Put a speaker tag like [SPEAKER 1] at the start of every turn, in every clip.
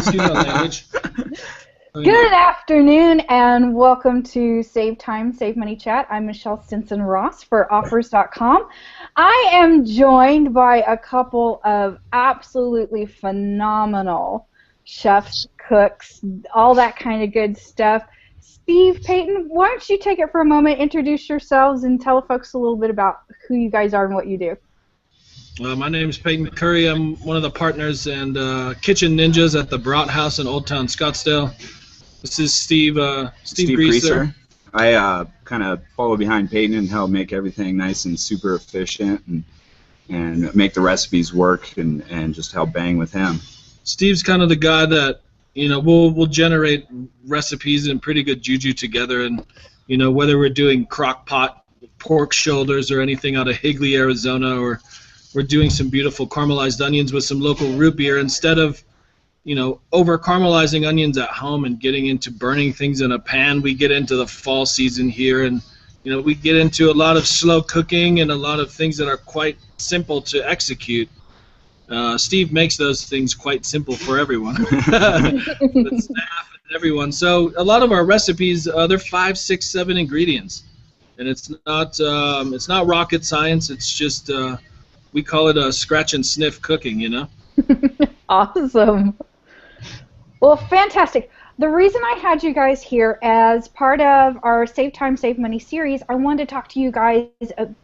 [SPEAKER 1] excuse my language.
[SPEAKER 2] Good afternoon and welcome to Save Time, Save Money Chat. I'm Michelle Stinson-Ross for Offers.com. I am joined by a couple of absolutely phenomenal chefs, cooks, all that kind of good stuff. Steve, Payton, why don't you take it for a moment, introduce yourselves, and tell folks a little bit about who you guys are and what you do.
[SPEAKER 1] My name is Payton Curry. I'm one of the partners and kitchen ninjas at the Brat House in Old Town Scottsdale. This is Steve Greaser.
[SPEAKER 3] I kind of follow behind Payton and help make everything nice and super efficient and make the recipes work and just help bang with him.
[SPEAKER 1] Steve's kind of the guy that, we'll generate recipes and pretty good juju together, and, whether we're doing crock pot pork shoulders or anything out of Higley, Arizona, or we're doing some beautiful caramelized onions with some local root beer, instead of over caramelizing onions at home and getting into burning things in a pan, we get into the fall season here, and we get into a lot of slow cooking and a lot of things that are quite simple to execute. Steve makes those things quite simple for everyone, the staff and everyone. So a lot of our recipes, they're 5, 6, 7 ingredients, and it's not rocket science. It's just we call it a scratch and sniff cooking,
[SPEAKER 2] Awesome. Well, fantastic. The reason I had you guys here as part of our Save Time, Save Money series, I wanted to talk to you guys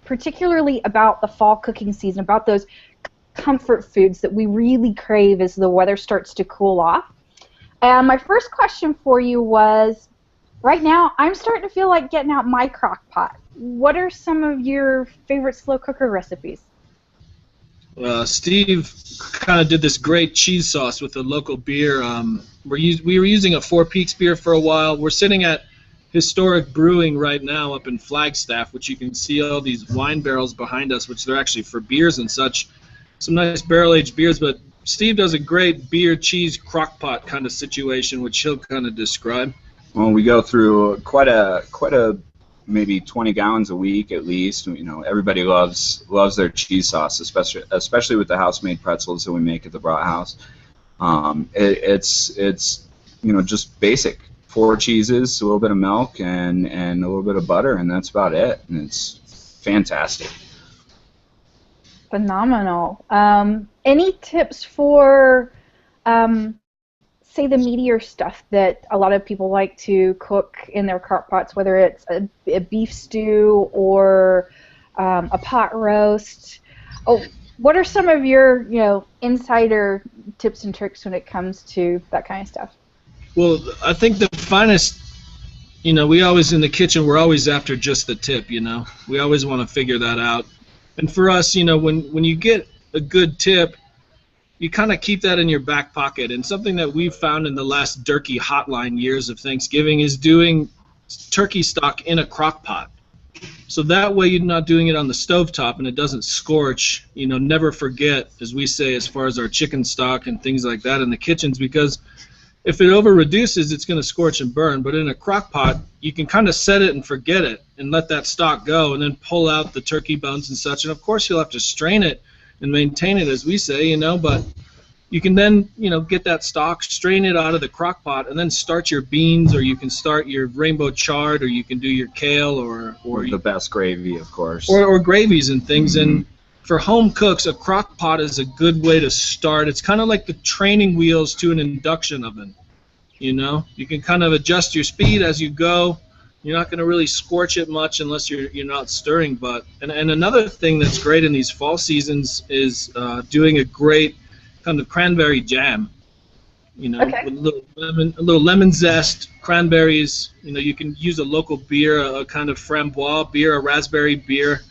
[SPEAKER 2] particularly about the fall cooking season, about those comfort foods that we really crave as the weather starts to cool off. And my first question for you was, right now I'm starting to feel like getting out my crock pot. What are some of your favorite slow cooker recipes?
[SPEAKER 1] Steve kind of did this great cheese sauce with a local beer. We were using a Four Peaks beer for a while. We're sitting at Historic Brewing right now up in Flagstaff, which you can see all these wine barrels behind us, which they're actually for beers and such. Some nice barrel-aged beers, but Steve does a great beer, cheese, crock pot kind of situation, which he'll kind of describe.
[SPEAKER 3] Well, we go through quite a maybe 20 gallons a week at least. Everybody loves their cheese sauce, especially with the house-made pretzels that we make at the Brat House. It's just basic 4 cheeses, a little bit of milk, and a little bit of butter, and that's about it. And it's fantastic.
[SPEAKER 2] Phenomenal. Any tips for say the meatier stuff that a lot of people like to cook in their crock pots, whether it's a beef stew or a pot roast? What are some of your insider tips and tricks when it comes to that kind of stuff?
[SPEAKER 1] Well, I think the finest, we always in the kitchen, we're always after just the tip. We always want to figure that out. And for us, when you get a good tip, you kind of keep that in your back pocket. And something that we've found in the last Durkee hotline years of Thanksgiving is doing turkey stock in a crock pot. So that way you're not doing it on the stovetop and it doesn't scorch. Never forget, as we say, as far as our chicken stock and things like that in the kitchens, because if it over reduces, it's going to scorch and burn. But in a crock pot, you can kind of set it and forget it and let that stock go and then pull out the turkey bones and such. And of course you'll have to strain it and maintain it, as we say, but you can then, get that stock, strain it out of the crock pot, and then start your beans, or you can start your rainbow chard, or you can do your kale, or
[SPEAKER 3] the best gravy, of course,
[SPEAKER 1] or gravies and things. Mm-hmm. And for home cooks, a crock pot is a good way to start. It's kind of like the training wheels to an induction oven. You can kind of adjust your speed as you go. You're not going to really scorch it much unless you're not stirring. And another thing that's great in these fall seasons is doing a great kind of cranberry jam.
[SPEAKER 2] Okay.
[SPEAKER 1] With a little lemon zest, cranberries. You can use a local beer, a kind of framboise beer, a raspberry beer,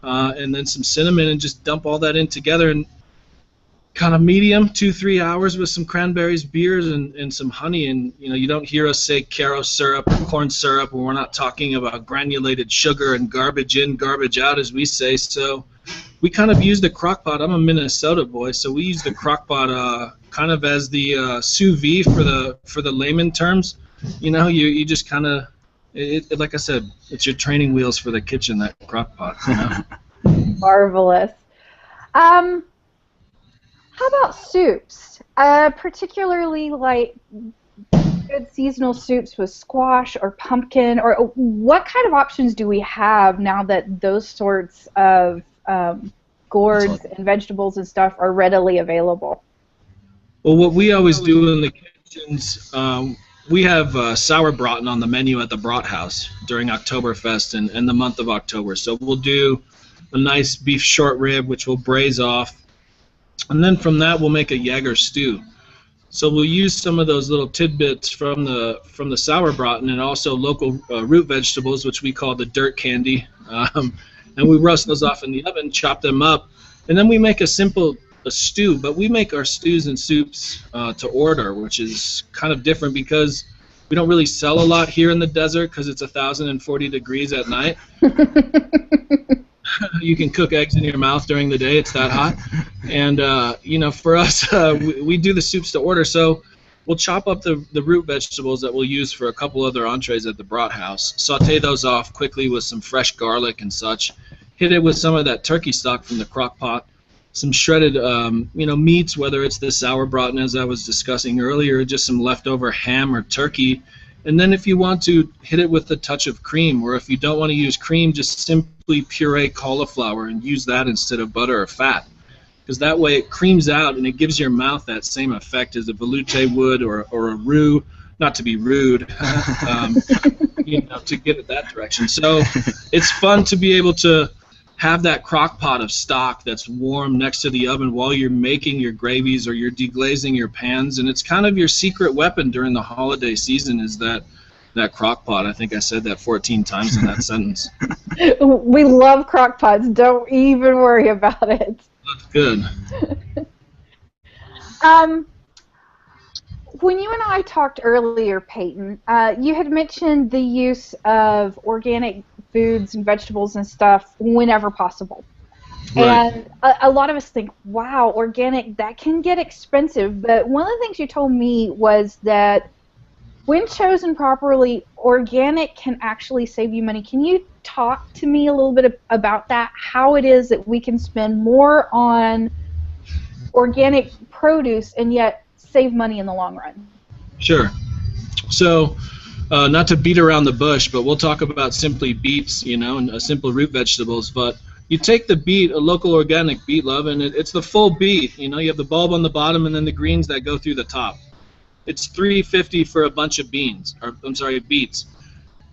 [SPEAKER 1] and then some cinnamon, and just dump all that in together and kind of medium, 2-3 hours with some cranberries, beers, and some honey. And you don't hear us say Caro syrup or corn syrup, or we're not talking about granulated sugar and garbage in, garbage out, as we say. So we kind of use the crock pot. I'm a Minnesota boy, so we use the crock pot kind of as the sous vide for the layman terms. You just kind of, like I said, it's your training wheels for the kitchen, that crock pot.
[SPEAKER 2] Marvelous. How about soups? Particularly like good seasonal soups with squash or pumpkin, or what kind of options do we have now that those sorts of gourds and vegetables and stuff are readily available?
[SPEAKER 1] Well, what we always do in the kitchens, we have sauerbraten on the menu at the Brat House during Oktoberfest and the month of October. So we'll do a nice beef short rib, which we'll braise off, and then from that we'll make a Jaeger stew. So we'll use some of those little tidbits from the sauerbraten and also local root vegetables, which we call the dirt candy, and we roast those off in the oven, chop them up, and then we make a stew. But we make our stews and soups to order, which is kind of different because we don't really sell a lot here in the desert because it's 1,040 degrees at night. You can cook eggs in your mouth during the day. It's that hot. And, for us, we do the soups to order. So we'll chop up the root vegetables that we'll use for a couple other entrees at the Brat House, saute those off quickly with some fresh garlic and such, hit it with some of that turkey stock from the crock pot, some shredded, meats, whether it's the sauerbraten, as I was discussing earlier, or just some leftover ham or turkey. And then if you want to, hit it with a touch of cream, or if you don't want to use cream, just simply puree cauliflower and use that instead of butter or fat. Because that way it creams out and it gives your mouth that same effect as a velouté would or a roux, not to be rude, to get it that direction. So it's fun to be able to have that crock pot of stock that's warm next to the oven while you're making your gravies or you're deglazing your pans, and it's kind of your secret weapon during the holiday season is that crock pot. I think I said that 14 times in that sentence.
[SPEAKER 2] We love crock pots. Don't even worry about it.
[SPEAKER 1] That's good.
[SPEAKER 2] When you and I talked earlier, Payton, you had mentioned the use of organic foods and vegetables and stuff whenever possible. Right. And a lot of us think, wow, organic, that can get expensive. But one of the things you told me was that when chosen properly, organic can actually save you money. Can you talk to me a little bit about that, how it is that we can spend more on organic produce and yet save money in the long run?
[SPEAKER 1] Sure. So, not to beat around the bush, but we'll talk about simply beets, and simple root vegetables. But you take the beet, a local organic beet, love, and it's the full beet. You have the bulb on the bottom and then the greens that go through the top. It's $3.50 for a bunch of beets.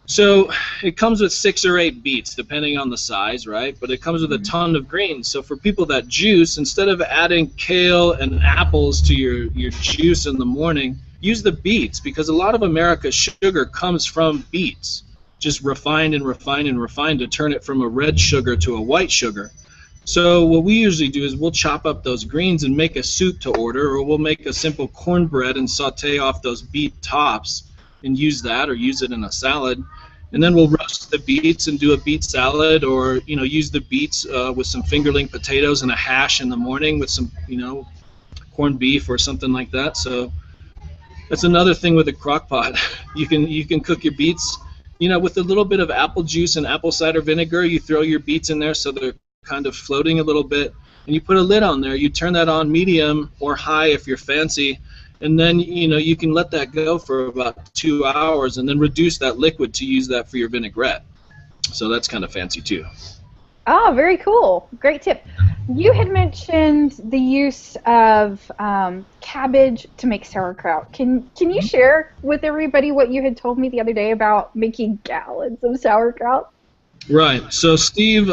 [SPEAKER 1] So it comes with 6 or 8 beets, depending on the size, right? But it comes with a ton of greens. So for people that juice, instead of adding kale and apples to your juice in the morning, use the beets, because a lot of America's sugar comes from beets, just refined and refined and refined to turn it from a red sugar to a white sugar. So what we usually do is we'll chop up those greens and make a soup to order, or we'll make a simple cornbread and saute off those beet tops and use that, or use it in a salad. And then we'll roast the beets and do a beet salad, or use the beets with some fingerling potatoes and a hash in the morning with some corned beef or something like that. So that's another thing with a crock pot. You can cook your beets, with a little bit of apple juice and apple cider vinegar. You throw your beets in there so they're kind of floating a little bit, and you put a lid on there. You turn that on medium or high if you're fancy, and then you can let that go for about 2 hours, and then reduce that liquid to use that for your vinaigrette. So that's kind of fancy too.
[SPEAKER 2] Oh, very cool. Great tip. You had mentioned the use of cabbage to make sauerkraut. Can you share with everybody what you had told me the other day about making gallons of sauerkraut?
[SPEAKER 1] Right. So Steve,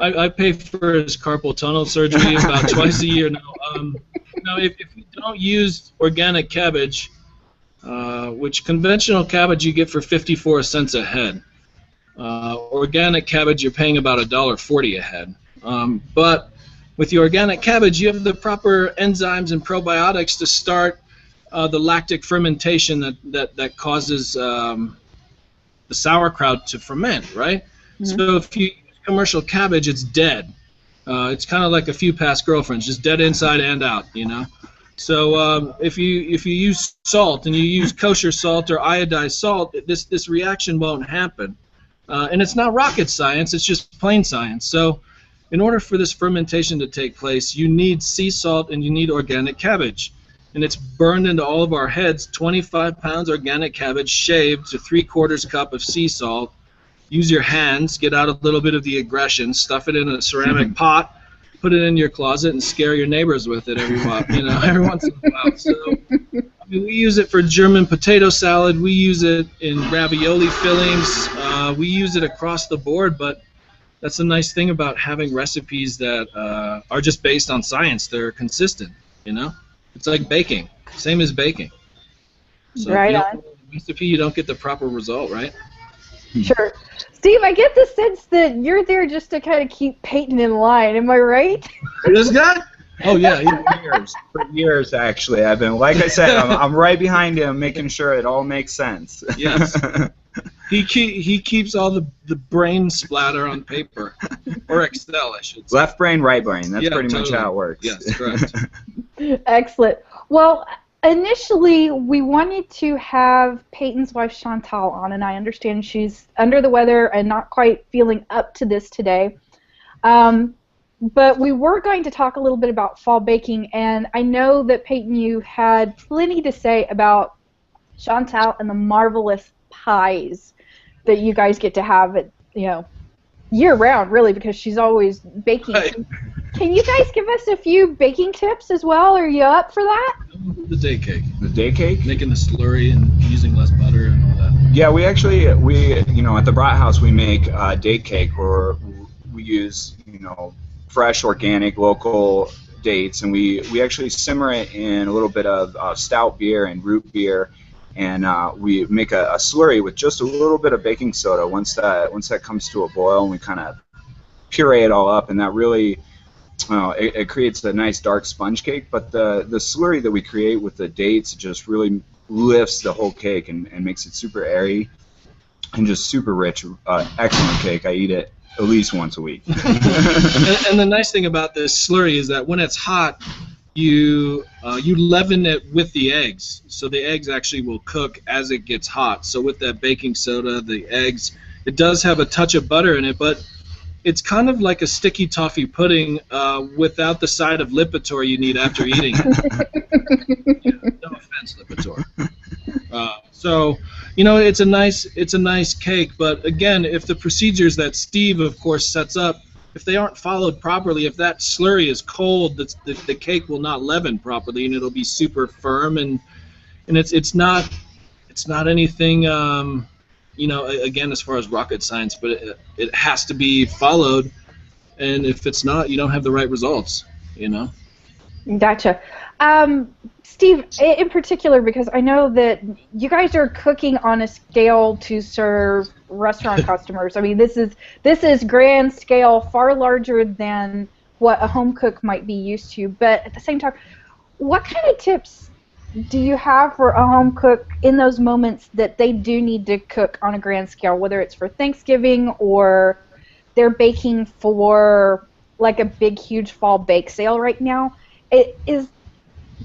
[SPEAKER 1] I pay for his carpal tunnel surgery about twice a year now. If you don't use organic cabbage, which conventional cabbage you get for 54 cents a head, organic cabbage you're paying about $1.40 a head. But with the organic cabbage, you have the proper enzymes and probiotics to start the lactic fermentation that causes the sauerkraut to ferment, right? Mm-hmm. So if you use commercial cabbage, it's dead. It's kind of like a few past girlfriends, just dead inside and out, So if you use salt and you use kosher salt or iodized salt, this reaction won't happen. And it's not rocket science; it's just plain science. So in order for this fermentation to take place, you need sea salt and you need organic cabbage. And it's burned into all of our heads, 25 pounds organic cabbage shaved to 3/4 cup of sea salt. Use your hands, get out a little bit of the aggression, stuff it in a ceramic pot, put it in your closet, and scare your neighbors with it every once in a while. So we use it for German potato salad. We use it in ravioli fillings. We use it across the board, but that's the nice thing about having recipes that are just based on science. They're consistent, It's like baking, same as baking. So
[SPEAKER 2] right
[SPEAKER 1] if you don't
[SPEAKER 2] on.
[SPEAKER 1] follow the recipe, you don't get the proper result, right?
[SPEAKER 2] Sure. Steve, I get the sense that you're there just to kind of keep Payton in line. Am I right?
[SPEAKER 1] This guy? Oh yeah,
[SPEAKER 3] For years, actually. I've been, like I said, I'm right behind him, making sure it all makes sense.
[SPEAKER 1] Yes. He keeps all the brain splatter on paper, or Excel, I should say.
[SPEAKER 3] Left brain, right brain. That's pretty
[SPEAKER 1] totally.
[SPEAKER 3] much how it works.
[SPEAKER 1] Yes, correct.
[SPEAKER 2] Excellent. Well, initially, we wanted to have Peyton's wife Chantal on, and I understand she's under the weather and not quite feeling up to this today. But we were going to talk a little bit about fall baking, and I know that, Peyton, you had plenty to say about Chantal and the marvelous pies that you guys get to have at, year-round, really, because she's always baking.
[SPEAKER 1] Right.
[SPEAKER 2] Can you guys give us a few baking tips as well? Are you up for that?
[SPEAKER 1] The day cake.
[SPEAKER 3] The day cake?
[SPEAKER 1] Making the slurry and using less butter and all that.
[SPEAKER 3] Yeah, we at the Brat House, we make date cake where we use, fresh, organic, local dates, and we actually simmer it in a little bit of stout beer and root beer, and we make a slurry with just a little bit of baking soda. Once that comes to a boil, and we kind of puree it all up, and that really it creates a nice dark sponge cake. But the slurry that we create with the dates just really lifts the whole cake and makes it super airy and just super rich. Excellent cake. I eat it at least once a week.
[SPEAKER 1] and the nice thing about this slurry is that when it's hot, you leaven it with the eggs, so the eggs actually will cook as it gets hot. So with that baking soda, the eggs, it does have a touch of butter in it, but it's kind of like a sticky toffee pudding without the side of Lipitor you need after eating it. No offense, Lipitor. So it's a nice cake, but again, if the procedures that Steve, of course, sets up, if they aren't followed properly, if that slurry is cold, the cake will not leaven properly, and it'll be super firm, and it's not anything again, as far as rocket science, but it has to be followed, and if it's not, you don't have the right results.
[SPEAKER 2] Gotcha. Steve, in particular, because I know that you guys are cooking on a scale to serve restaurant customers. I mean, this is grand scale, far larger than what a home cook might be used to. But at the same time, what kind of tips do you have for a home cook in those moments that they do need to cook on a grand scale, whether it's for Thanksgiving or they're baking for like a big, huge fall bake sale right now? Is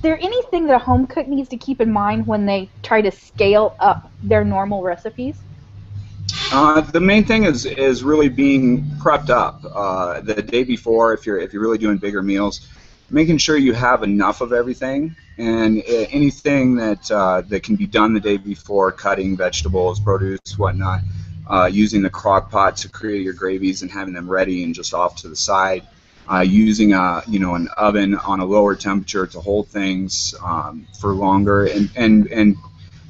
[SPEAKER 2] there anything that a home cook needs to keep in mind when they try to scale up their normal recipes?
[SPEAKER 3] The main thing is really being prepped up the day before. If you're really doing bigger meals, making sure you have enough of everything, and anything that can be done the day before, cutting vegetables, produce, whatnot, using the crock pot to create your gravies and having them ready and just off to the side. Using an oven on a lower temperature to hold things for longer, and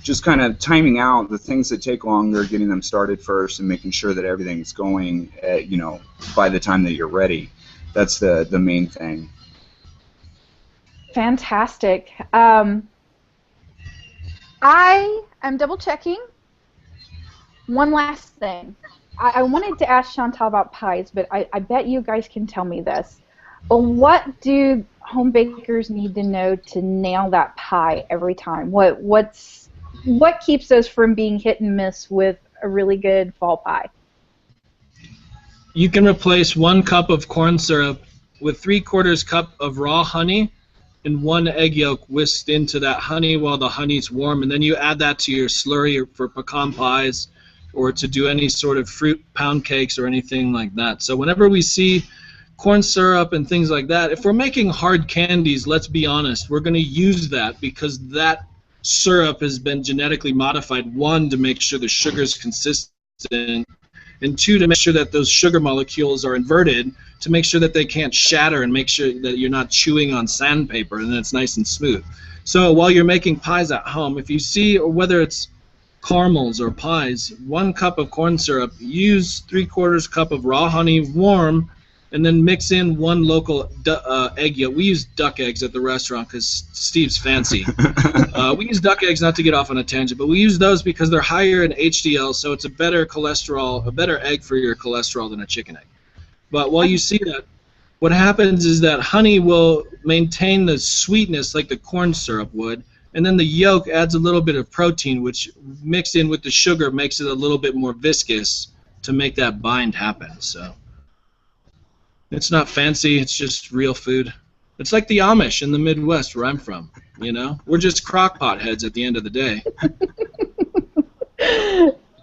[SPEAKER 3] just kind of timing out the things that take longer, getting them started first, and making sure that everything's going by the time that you're ready. That's the main thing.
[SPEAKER 2] Fantastic. I am double checking. One last thing. I wanted to ask Chantal about pies, but I bet you guys can tell me this. What do home bakers need to know to nail that pie every time? What keeps us from being hit and miss with a really good fall pie?
[SPEAKER 1] You can replace 1 cup of corn syrup with 3/4 cup of raw honey and 1 egg yolk whisked into that honey while the honey's warm, and then you add that to your slurry for pecan pies, or to do any sort of fruit pound cakes or anything like that. So whenever we see corn syrup and things like that, if we're making hard candies, let's be honest, we're going to use that because that syrup has been genetically modified, one, to make sure the sugar is consistent, and two, to make sure that those sugar molecules are inverted to make sure that they can't shatter and make sure that you're not chewing on sandpaper and it's nice and smooth. So while you're making pies at home, if you see, or whether it's caramels or pies, 1 cup of corn syrup, use 3/4 cup of raw honey warm, and then mix in 1 local egg yolk. We use duck eggs at the restaurant because Steve's fancy. We use duck eggs, not to get off on a tangent, but we use those because they're higher in HDL, so it's a better cholesterol, a better egg for your cholesterol than a chicken egg. But while you see that, what happens is that honey will maintain the sweetness like the corn syrup would, and then the yolk adds a little bit of protein, which mixed in with the sugar makes it a little bit more viscous to make that bind happen. So it's not fancy, it's just real food. It's like the Amish in the Midwest where I'm from, you know? We're just crock-pot heads at the end of the day.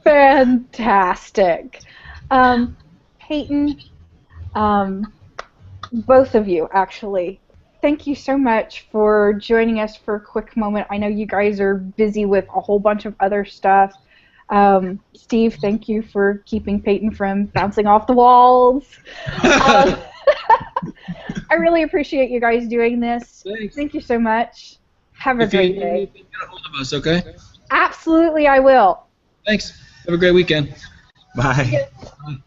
[SPEAKER 2] Fantastic. Payton, both of you, actually, thank you so much for joining us for a quick moment. I know you guys are busy with a whole bunch of other stuff. Steve, thank you for keeping Payton from bouncing off the walls. I really appreciate you guys doing this.
[SPEAKER 1] Thanks.
[SPEAKER 2] Thank you so much. Have a great day.
[SPEAKER 1] Get a hold of us, okay?
[SPEAKER 2] Absolutely, I will.
[SPEAKER 1] Thanks. Have a great weekend.
[SPEAKER 3] Bye.
[SPEAKER 1] Bye.